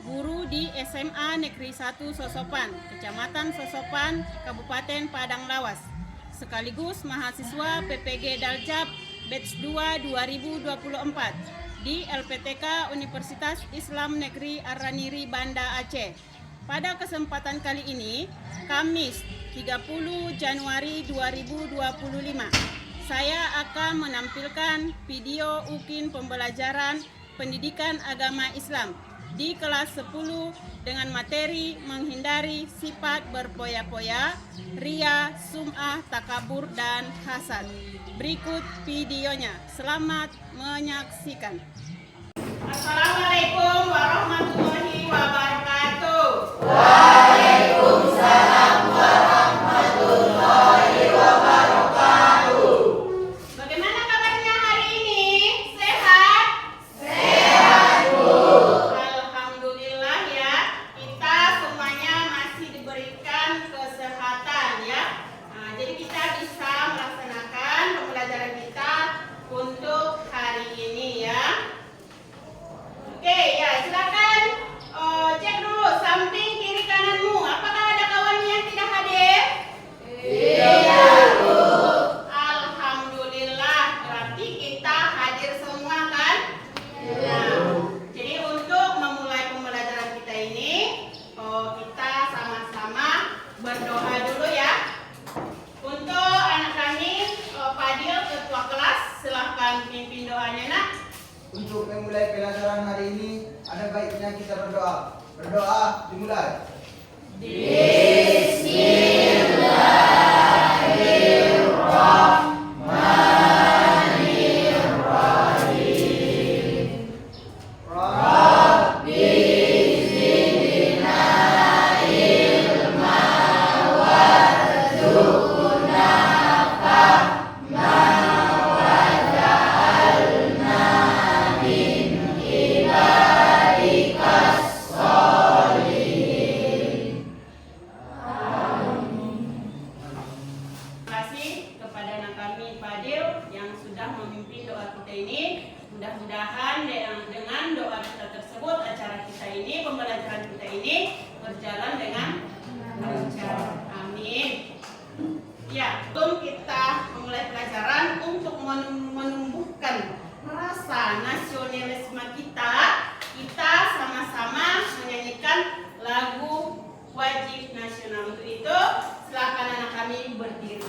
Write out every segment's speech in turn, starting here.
guru di SMA Negeri 1 Sosopan, Kecamatan Sosopan, Kabupaten Padang Lawas, sekaligus mahasiswa PPG Daljab Batch 2 2024 di LPTK Universitas Islam Negeri Araniri Banda Aceh. Pada kesempatan kali ini, Kamis 30 Januari 2025, saya akan menampilkan video UKIN pembelajaran pendidikan agama Islam di kelas 10 dengan materi menghindari sifat berpoya-poya, ria, sum'ah, takabur, dan hasad. Berikut videonya. Selamat menyaksikan. Assalamualaikum warahmatullahi wabarakatuh. Waalaikumsalam warahmatullahi wabarakatuh. Bagaimana kabarnya hari ini? Sehat? Sehat, Bu. Alhamdulillah ya, kita semuanya masih diberikan kesehatan ya. Jadi kita bisa melaksanakan pembelajaran kita untuk hari ini ya. Oke ya, silakan cek dulu samping kiri kananmu. Apakah ada kawannya yang tidak hadir? Iya, Bu. Alhamdulillah, berarti kita hadir semua kan? Iya. Jadi untuk memulai pembelajaran kita ini, kita sama-sama berdoa dulu ya. Untuk anak kami, Fadil ketua kelas, silahkan pimpin doanya nak. Untuk memulai pelajaran hari ini, ada baiknya kita berdoa. Berdoa dimulai. Terima kasih kepada anak kami Fadil yang sudah memimpin doa kita ini. Mudah-mudahan dengan doa kita tersebut, acara kita ini, pembelajaran kita ini berjalan dengan lancar. Amin. Ya, sebelum kita memulai pelajaran, untuk menumbuhkan rasa nasionalisme kita sama-sama menyanyikan lagu wajib nasional. Untuk itu, silakan anak kami berdiri.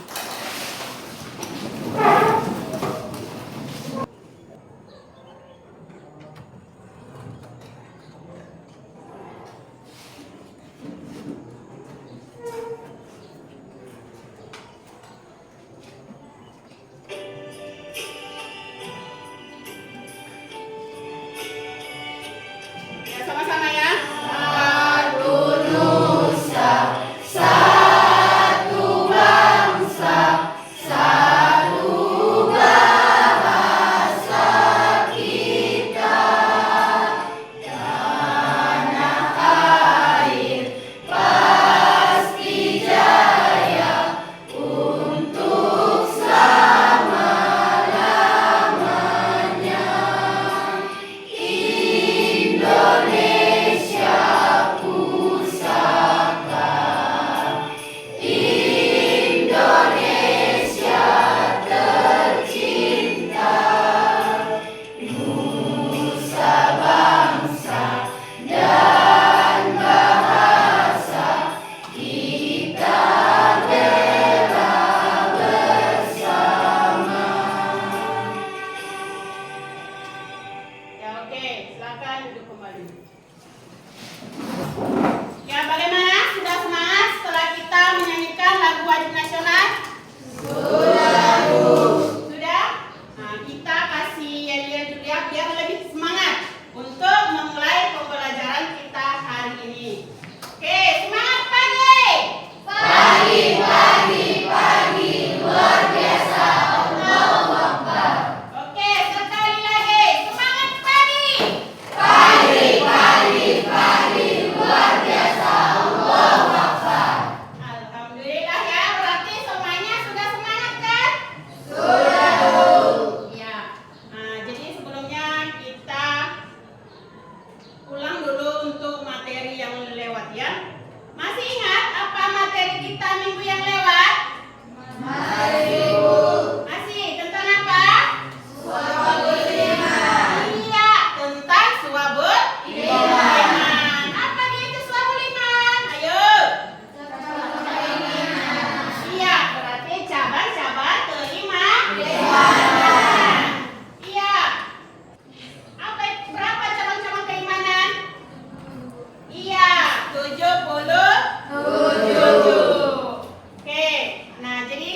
Oke, nah jadi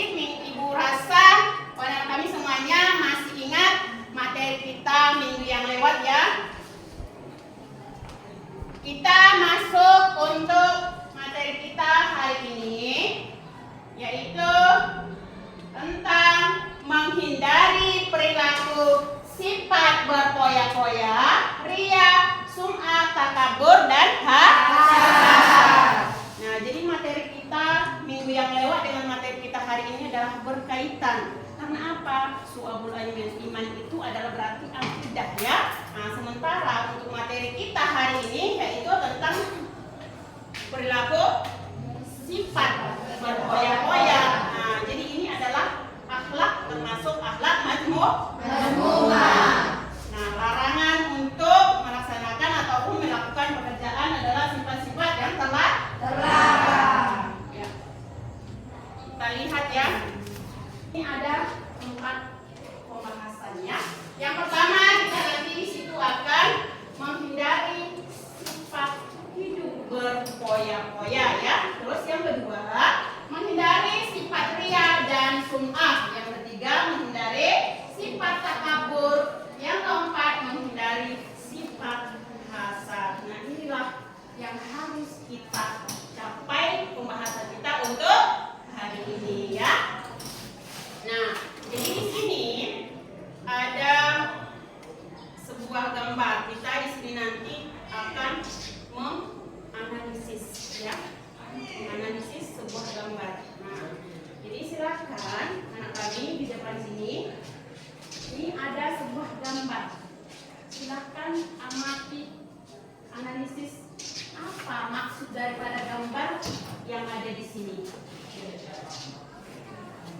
Ibu rasa anak kami semuanya masih ingat materi kita minggu yang lewat ya. Kita masuk untuk materi kita hari ini, yaitu tentang menghindari perilaku sifat berpoya-poya, ria, sum'ah, takabur, dan hasad. Nah, jadi materi kita minggu yang lewat dengan materi kita hari ini adalah berkaitan. Karena apa? Su'abul iman itu adalah berarti akidah ya. Nah, sementara untuk materi kita hari ini yaitu tentang perilaku sifat berpoya-poya. Nah, jadi ini adalah akhlak, termasuk akhlak mazmumah. Nah, larangan untuk melaksanakan ataupun melakukan pekerjaan adalah sifat-sifat yang terlarang. Ya. Kita lihat ya. Ini ada 4 pembahasannya. Yang pertama kita nanti di situ akan menghindari sifat hidup berpoya-poya ya. Terus yang kedua, menghindari sifat ria dan sum'ah. Yang ketiga, menghindari sifat takabur. Yang keempat, menghindari sifat hasad. Nah, inilah yang harus kita capai pembahasan kita untuk hari ini ya. Nah, jadi di sini ada sebuah gambar. Kita di sini nanti akan menganalisis ya. Menganalisis sebuah gambar. Nah, jadi silakan anak kami di depan sini. Ini ada sebuah gambar. Silakan amati, analisis apa maksud daripada gambar yang ada di sini.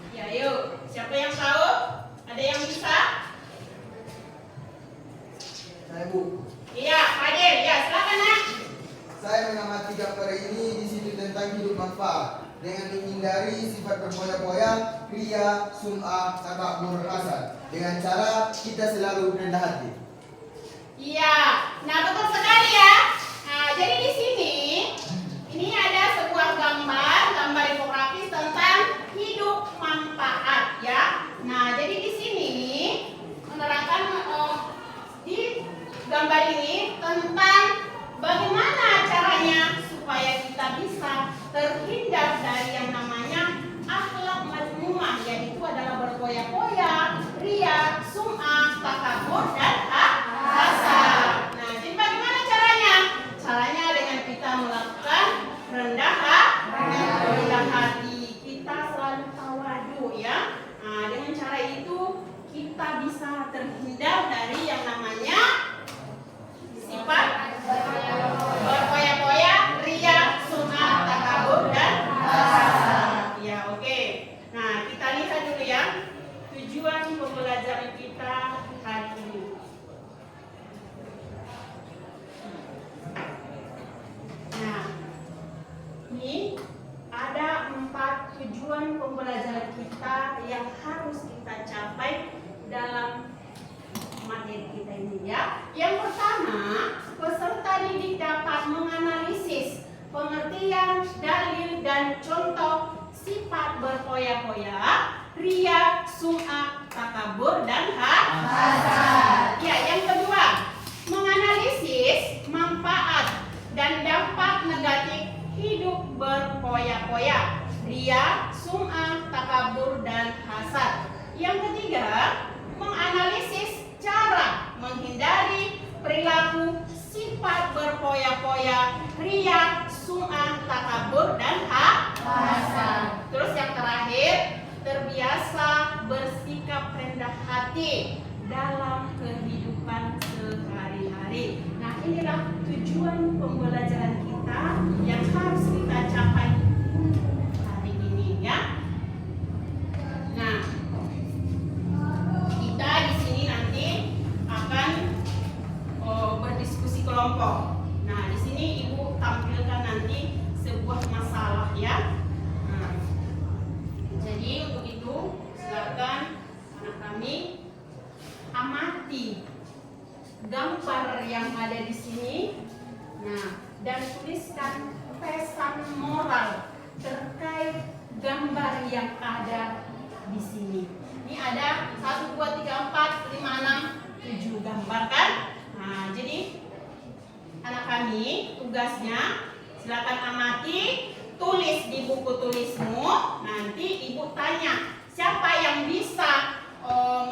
Ya, yuk. Siapa yang tahu? Ada yang bisa? Saya Bu. Iya, Fadil. Ya, silakan nak. Saya mengamati gambar ini di situ tentang hidup manfaat dengan menghindari sifat berpoya-poya, ria, sum'ah, takabur, hasad dengan cara kita selalu rendah hati. Iya. Nah, betul sekali ya. Nah, jadi di sini ini ada sebuah gambar infografis tentang hidup manfaat ya. Nah, jadi di sini menerangkan di gambar ini tentang bagaimana caranya supaya kita bisa terhindar dari yang namanya akhlak mazmumah, yaitu adalah berpoya-poya, ria, sum'ah, takabur, dan hasad. Nah, jadi bagaimana caranya? Caranya dengan kita melakukan rendah hati. Kita selalu tawadu ya. Nah, dengan cara itu kita bisa terhindar dari yang namanya sifat berpoya-poya, ria, sum'ah, takabur, dan hasad. Ya, oke. Nah, kita lihat dulu ya tujuan pembelajaran kita hari ini. Nah, ini ada 4 tujuan pembelajaran kita yang harus kita capai dalam materi kita ini ya. Yang pertama, peserta didik dapat menganalisis pengertian, dalil, dan contoh sifat berpoya-poya, ria, sum'ah, takabur, dan hasad. Ya, yang kedua, menganalisis manfaat dan dampak negatif hidup berpoya-poya, ria, sum'ah, takabur, dan hasad. Yang ketiga, menganalisis cara menghindari perilaku sifat berpoya-poya, ria, sum'ah, takabur, dan hasad. Terus yang terakhir, terbiasa bersikap rendah hati dalam kehidupan sehari-hari. Nah, inilah tujuan pembelajaran kita yang harus kita capai hari ini ya. Nah, kita di sini nanti akan berdiskusi kelompok. Nah, di sini Ibu tampilkan nanti sebuah masalah ya. Nah, jadi untuk itu silakan anak kami amati gambar yang ada di sini. Nah, dan tuliskan pesan moral terkait gambar yang ada di sini. Ini ada 1, 2, 3, 4, 5, 6, 7 gambar kan? Nah, jadi anak kami tugasnya silakan amati, tulis di buku tulismu. Nanti ibu tanya siapa yang bisa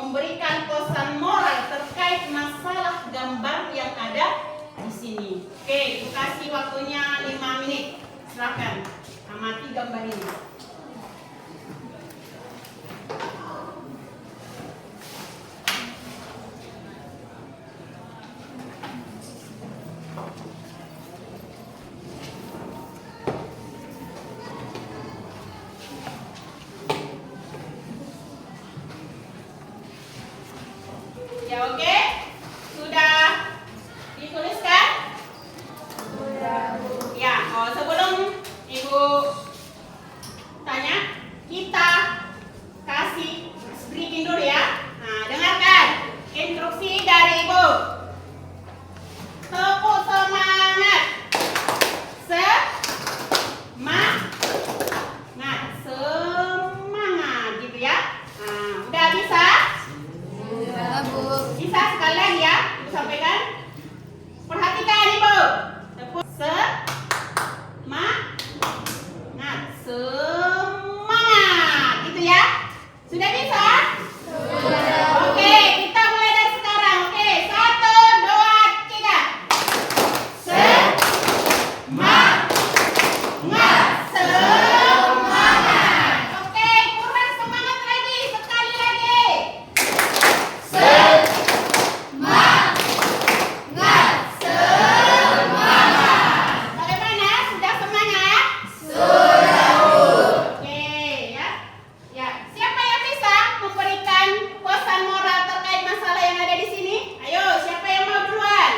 memberikan pesan moral terkait masalah gambar yang ada di sini. Oke, ibu kasih waktunya 5 menit. Silakan amati gambar ini. Ya, oke? Sudah dituliskan? Ya, sebelum ibu tanya, kita kasih briefing dulu ya. Nah, dengarkan instruksi dari ibu. Tepuk semangat. Semangat gitu ya. Nah, udah bisa? Bisa sekali lagi ya, ibu sampaikan. Perhatikan ibu. Tepuk semangat, gitu ya. Sudah bisa? Sudah. Oke, kita mulai dari sekarang. Oke, 1, 2, 3. Semangat. Oke, kurang semangat lagi, sekali lagi. Bagaimana? Sudah semangat? Oke, ya. Ya, siapa yang bisa memberikan pesan moral terkait masalah yang ada di sini? Ayo, siapa yang mau duluan?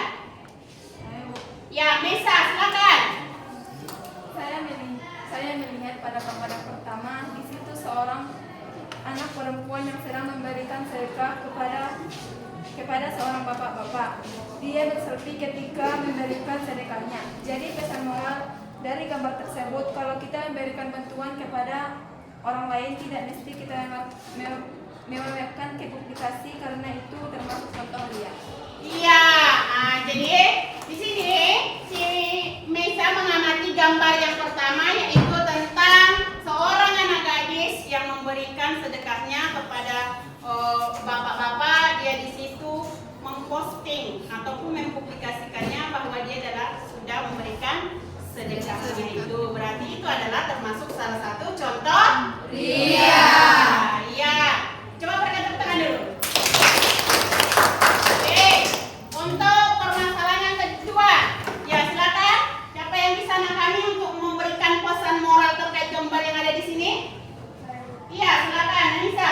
Ya, Mesa, silakan. Saya melihat pada gambar yang pertama, di situ seorang anak perempuan yang sedang memberikan sedekah kepada seorang bapak-bapak. Dia berselfie ketika memberikan sedekahnya. Jadi pesan moral dari gambar tersebut, kalau kita memberikan bantuan kepada orang lain, tidak mesti kita memamerkan ke publikasi, karena itu termasuk contoh ria. Iya, jadi di sini si Mesa mengamati gambar yang pertama, yaitu tentang seorang anak gadis yang memberikan sedekahnya kepada bapak-bapak. Dia di situ memposting ataupun mempublikasikannya bahwa dia adalah sudah memberikan sedekahnya itu. Berarti itu adalah termasuk salah satu contoh ria. Iya. Coba berikan tepuk tangan dulu. Oke, untuk permasalahan yang kedua, ya silakan. Siapa yang bisa anak kami untuk memberikan pesan moral terkait gambar yang ada di sini? Iya, silakan, Anissa.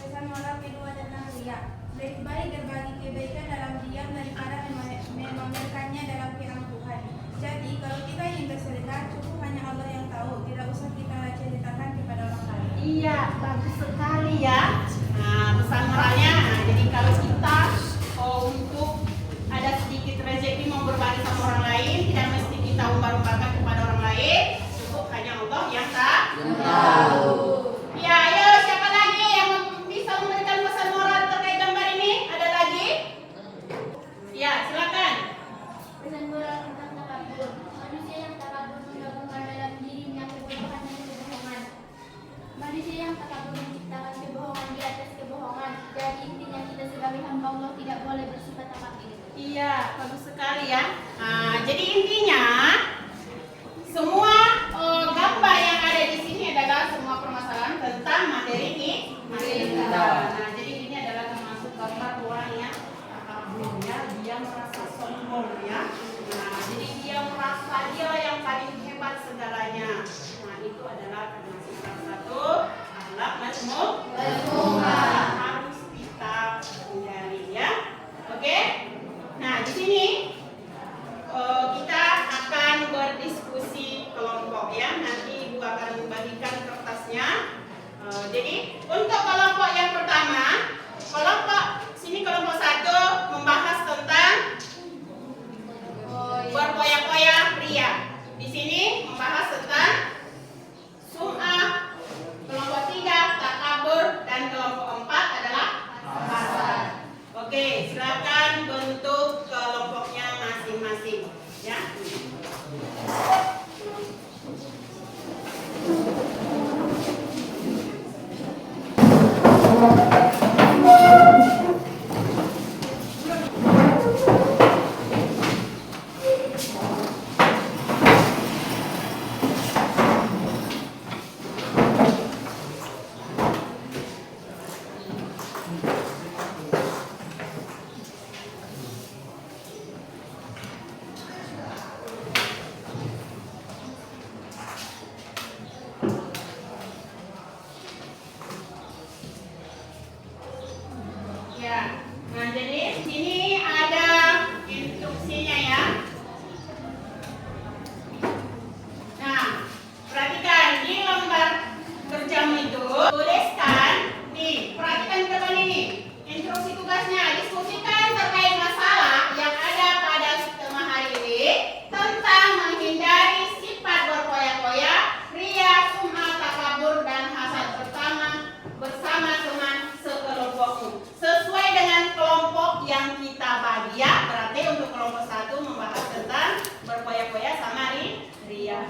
Pesan moral kedua tentang ria. Lebih baik berbagi kebaikan dalam diam daripada memamerkannya dalam firman Tuhan. Jadi kalau kita ingin bersedekah, cukup hanya Allah yang tahu. Tidak usah kita ceritakan kepada orang lain. Iya, bagus sekali ya. Nah, pesan moralnya, jadi kalau kita untuk ada sedikit rezeki mau berbagi sama orang lain, tidak mesti kita umbar-umbarkan kepada orang lain, cukup hanya Allah yang tahu. Ya, ayo siapa lagi yang bisa memberikan pesan moral terkait gambar ini? Ada lagi? Ya, silakan. Pesan moral tentang takabur. Manusia yang takabur menggabungkan dalam dirinya kebodohan dan kebohongan. Manusia yang takabur menciptakan kebohongan di atas kebohongan. Jadi intinya kita sebagai hamba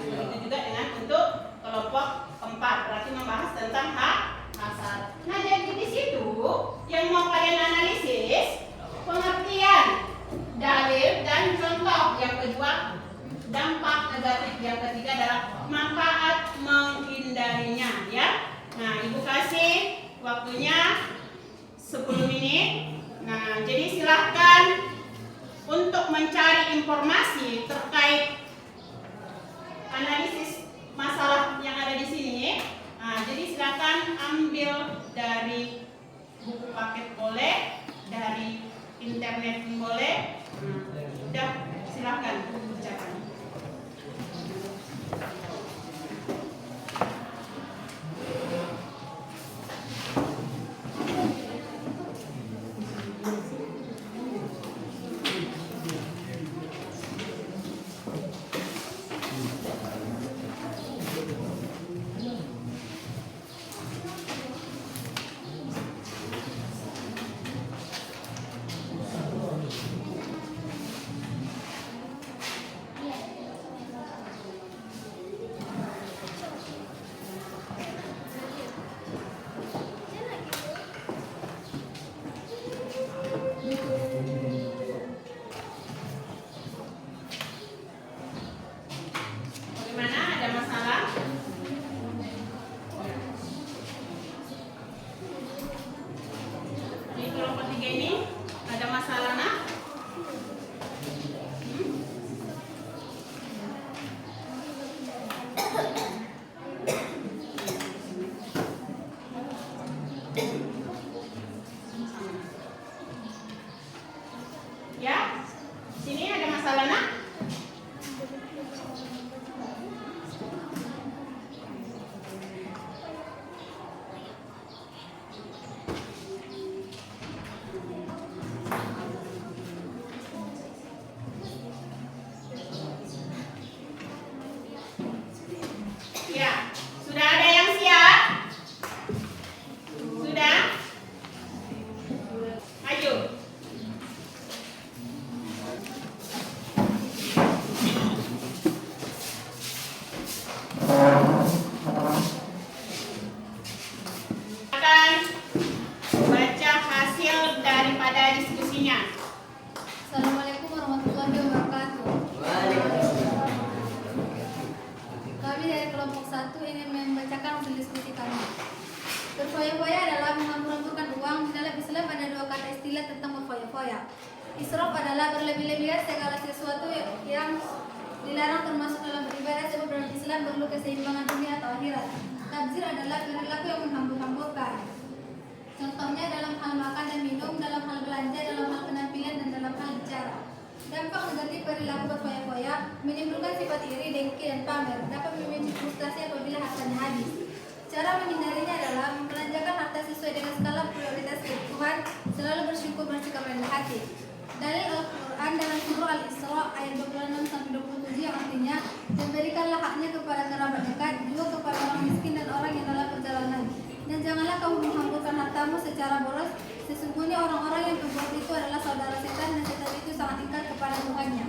begitu juga dengan untuk kelompok keempat, berarti membahas tentang hak asal. Nah, jadi di situ yang mau kalian analisis pengertian dalil dan contoh. Yang kedua, dampak negatif. Yang ketiga adalah manfaat menghindarinya, ya. Nah, Ibu kasih waktunya 10 menit. Nah, jadi silahkan untuk mencari informasi terkait analisis masalah yang ada di sini. Nah, jadi silakan ambil dari buku paket boleh, dari internet pun boleh. Nah, udah silakan kerjakan. Bagaimana? Ada masalah? Di kelompok 3 ini ada masalah, nak? Ya, sini ada masalah, nak? Ya, sudah ada yang siap? Sudah? Ayo. Akan baca hasil daripada diskusinya. Assalamualaikum warahmatullahi wabarakatuh. Kami dari kelompok 1 ingin membacakan hasil diskusi kami. Berfoya-foya adalah menghambur-hamburkan uang. Di dalam Islam ada 2 kata istilah tentang berfoya-foya. Israf adalah berlebih-lebihan segala sesuatu yang dilarang termasuk dalam beribadah, sebab dalam Islam perlu keseimbangan dunia atau akhirat. Tabzir adalah perilaku yang menghambur-hamburkan. Contohnya dalam hal makan dan minum, dalam hal belanja, dalam hal penampilan, dan dalam hal bicara. Dampak negatif perilaku berfoya-foya menimbulkan sifat iri, dengki, dan pamer. Dapat memicu frustasi apabila hartanya habis. Cara menghindarinya adalah membelanjakan harta sesuai dengan skala prioritas kebutuhan, selalu bersyukur, bersikap rendah hati. Dalil Al-Quran dalam surah Al-Isra ayat 26-27 yang artinya, dan berikanlah haknya kepada kerabat dekat, juga kepada orang miskin dan orang yang dalam perjalanan. Dan janganlah kamu menghamburkan hartamu secara boros. Sesungguhnya orang-orang yang berbuat itu adalah saudara setan, dan setan itu sangat ingkar kepada Tuhannya.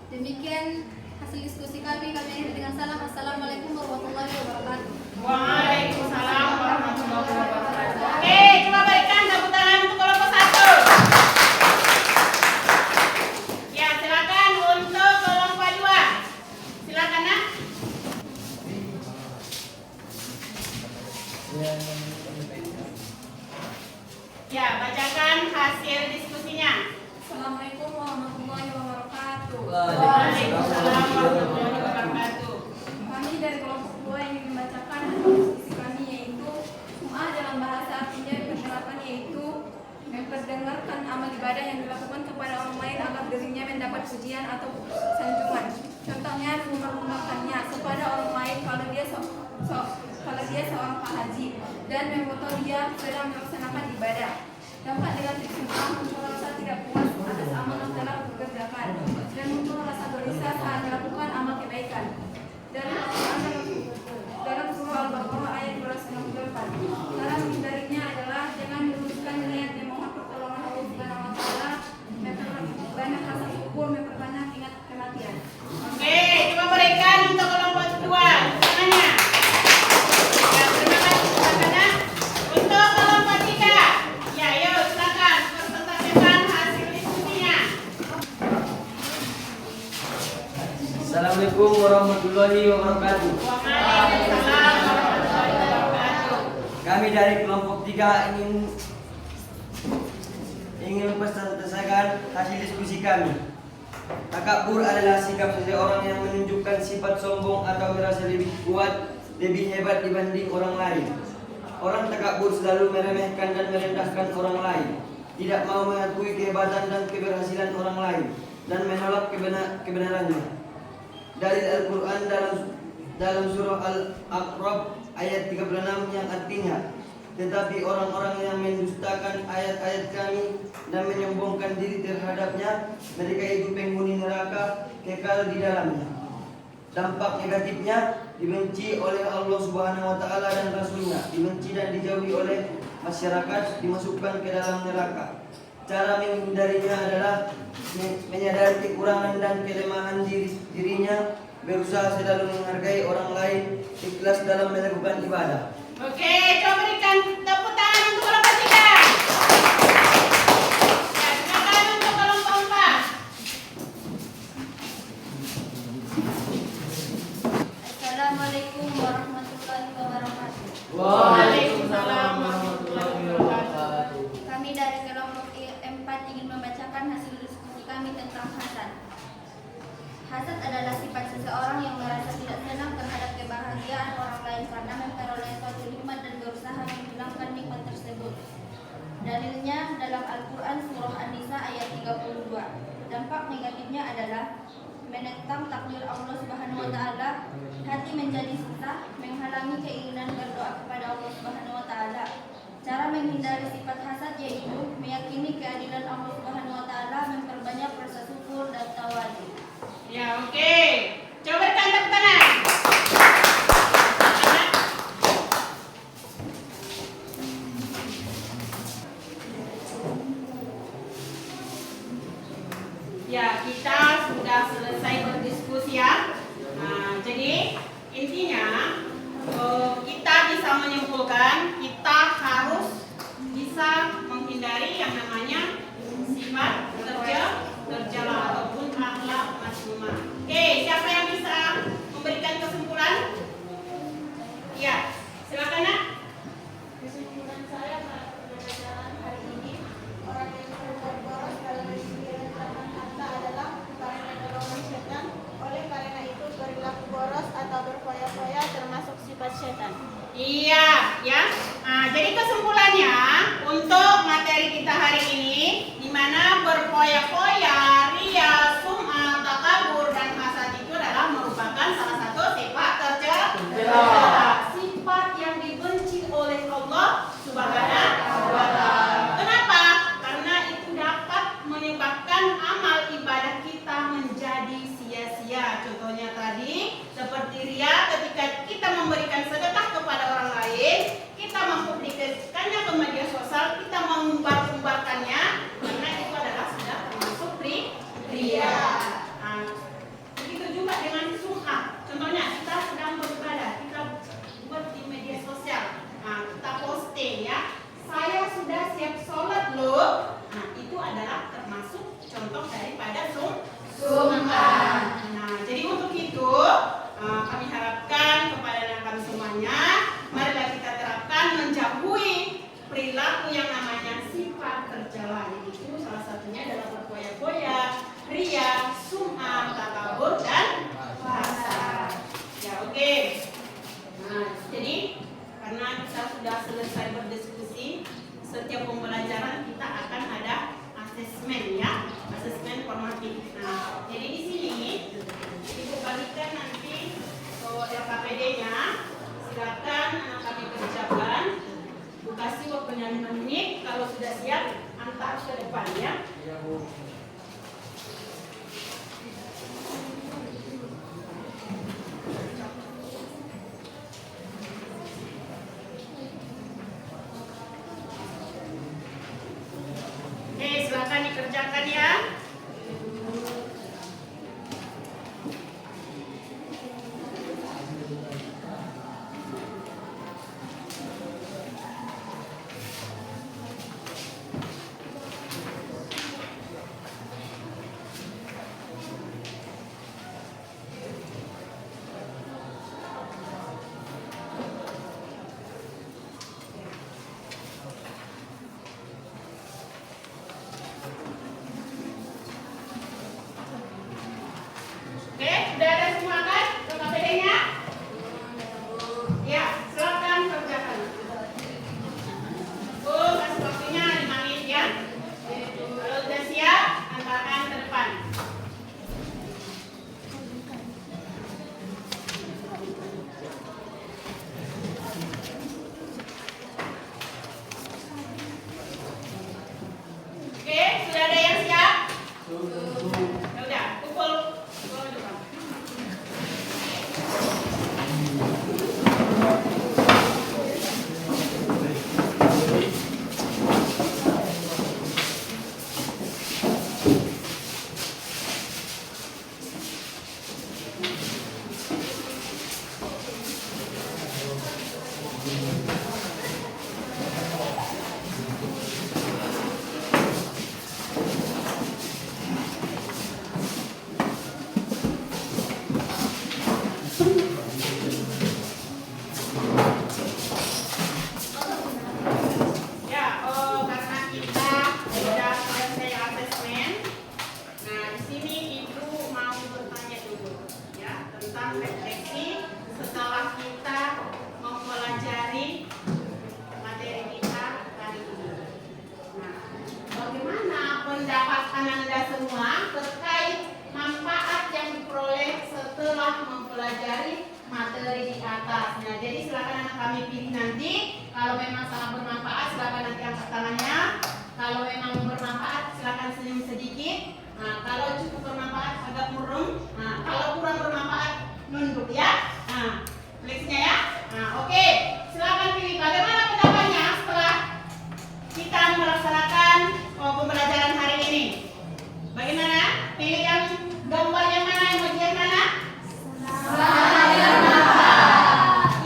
Demikian hasil diskusi kami. Kami akhiri dengan salam. Assalamualaikum warahmatullahi wabarakatuh. Waalaikumsalam warahmatullahi wabarakatuh. Oke, coba berikan tepuk tangan untuk kelompok 1. Ya, silakan untuk kelompok 2. Silakan, nak. Ya, bacakan hasil diskusinya. Assalamualaikum warahmatullahi wabarakatuh. Waalaikumsalam warahmatullahi wabarakatuh. Kami dari kelompok 2 ingin membacakan hasil diskusi kami, yaitu sum'ah dalam bahasa artinya penerapan, yaitu memperdengarkan amal ibadah yang dilakukan kepada orang lain agar dirinya mendapat pujian atau sanjungan. Contohnya mengumumkannya kepada orang lain kalau dia seorang Pak Haji, dan memfoto dia sedang melaksanakan ibadah. Dampak negatif sum'ah muncul rasa tidak puas atas amal yang telah dikerjakan, dan muncul rasa gelisah saat melakukan amal kebaikan. Dalam Al-Quran dalam surah Al-Baqarah ayat 264. Cara menghindarinya adalah jangan meluruskan niat memohon pertolongan Allah Subhanahu wa taala, memperbanyak rasa syukur, memperbanyak ingat kematian. Oke, coba berikan untuk kelompok Assalamualaikum warahmatullahi wabarakatuh. Waalaikumsalam warahmatullahi wabarakatuh. Kami dari kelompok 3 ingin mempresentasikan hasil diskusi kami. Takabur adalah sikap seseorang yang menunjukkan sifat sombong atau merasa lebih kuat, lebih hebat dibanding orang lain. Orang takabur selalu meremehkan dan merendahkan orang lain, tidak mau mengakui kehebatan dan keberhasilan orang lain, dan menolak kebenarannya. Dalil Al-Quran dalam surah Al-A'raf ayat 36 yang artinya, tetapi orang-orang yang mendustakan ayat-ayat kami dan menyombongkan diri terhadapnya, mereka itu penghuni neraka kekal di dalamnya. Dampak negatifnya, dibenci oleh Allah Subhanahu wa Ta'ala dan Rasulnya, dibenci dan dijauhi oleh masyarakat, dimasukkan ke dalam neraka. Cara menghindarinya adalah menyadari kekurangan dan kelemahan dirinya, berusaha selalu menghargai orang lain, ikhlas dalam melakukan ibadah. Oke, coba berikan tepuk tangan untuk kelompok 3. Ya, silakan untuk kelompok 4. Assalamualaikum warahmatullahi wabarakatuh. Waalaikumsalam warahmatullahi wabarakatuh. Kami dari kelompok 4 ingin membacakan hasil diskusi kami tentang hasad. Hasad adalah sifat seseorang yang merasa tidak senang terhadap kebahagiaan orang lain karena memperoleh suatu nikmat dan berusaha menghilangkan nikmat tersebut. Dalilnya dalam Al-Quran surah An-Nisa ayat 32. Dampak negatifnya adalah menentang takdir Allah Subhanahu wa Ta'ala, hati menjadi susah, menghalangi keinginan berdoa kepada Allah Subhanahu wa Ta'ala. Cara menghindari sifat hasad yaitu meyakini keadilan Allah Subhanahu wa Ta'ala, memperbanyak rasa syukur dan tawadhu. Ya, oke. Coba berikan tepuk tangan. Ya, kita sudah selesai berdiskusi ya. Nah, jadi intinya kita bisa menyimpulkan kita harus bisa menghindari yang namanya sifat tercela ataupun akhlak mazmumah. Oke, siapa yang bisa memberikan kesimpulan? Ya, silakan Nak. Kesimpulan saya pada pembelajaran hari ini, orang yang berbuat boros dalam menjalankan harta adalah karena dorongan setan. Oleh karena itu, berlaku boros atau berfoya-foya termasuk sifat setan. Iya, ya. Nah, jadi kesimpulannya untuk materi kita hari ini, di mana berfoya-foya, ria, sum'ah, takabur, dan hasad itu adalah merupakan salah satu sifat tercela, sifat yang dibenci oleh Allah Subhanahu wa Ta'ala. Kenapa? Karena itu dapat menyebabkan amal ibadah kita menjadi sia-sia. Contohnya tadi seperti ria, ketika kita memberikan sedekah kepada orang lain, kita mempublikasikannya ke media sosial, kita mengumbar-umbarkannya, karena itu adalah sudah termasuk ria. Nah, begitu juga dengan sum'ah. Contohnya kita sedang beribadah, kita buat di media sosial, nah, kita posting ya, saya sudah siap sholat loh. Nah, itu adalah termasuk contoh daripada sum'ah. Nah, jadi untuk itu kami harapkan kepada anak kami semuanya, marilah kita terapkan menjauhi perilaku yang namanya sifat tercela. Itu salah satunya adalah berfoya-foya, ria, sum'ah, takabur, dan hasad. Ya, oke. Nah, jadi karena kita sudah selesai berdiskusi, setiap pembelajaran kita akan ada asesmen ya, asesmen formatif. Nah, jadi di sini Ibu bagikan nanti LKPD-nya, silakan anak kami kerjakan. Bu kasih waktunya 5 menit, kalau sudah siap antar ke depan ya. Oke, silakan dikerjakan ya. tentang refleksi setelah kita mempelajari materi kita hari ini. Nah, bagaimana pendapat Anda semua terkait manfaat yang diperoleh setelah mempelajari materi di atas? Nah, jadi silakan anak kami pilih nanti. Kalau memang sangat bermanfaat, silakan nanti angkat tangannya. Kalau memang bermanfaat, silakan senyum sedikit. Nah, kalau cukup bermanfaat, agak murung. Nah, kalau kurang bermanfaat, nunduk ya. Nah, refleksinya ya. Nah, oke. Silakan pilih bagaimana pendapatnya setelah kita melaksanakan pembelajaran hari ini. Bagaimana? Pilih yang gambar yang mana, emoji yang mana?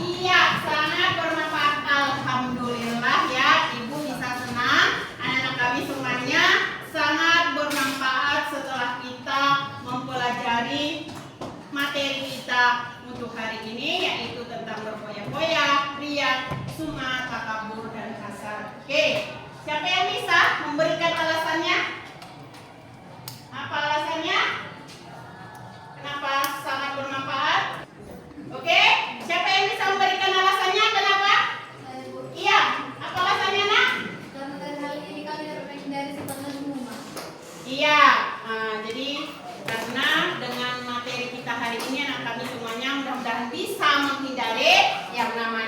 Iya, sangat bermanfaat. Alhamdulillah ya, Ibu bisa senang. Anak-anak kami semuanya sangat bermanfaat setelah kita mempelajari materi kita untuk hari ini, yaitu tentang berfoya-foya, riya, sum'ah, takabur, dan hasad. Oke, siapa yang bisa memberikan alasannya? Apa alasannya? Kenapa sangat bermanfaat? Oke, siapa yang bisa memberikan alasannya? Kenapa? Iya, apa alasannya, Nak? Karena dari hal ini kami dapat menghindari sifat nazmumah. Iya, jadi karena dengan materi kita hari ini anak kami semuanya mudah-mudahan bisa menghindari yang namanya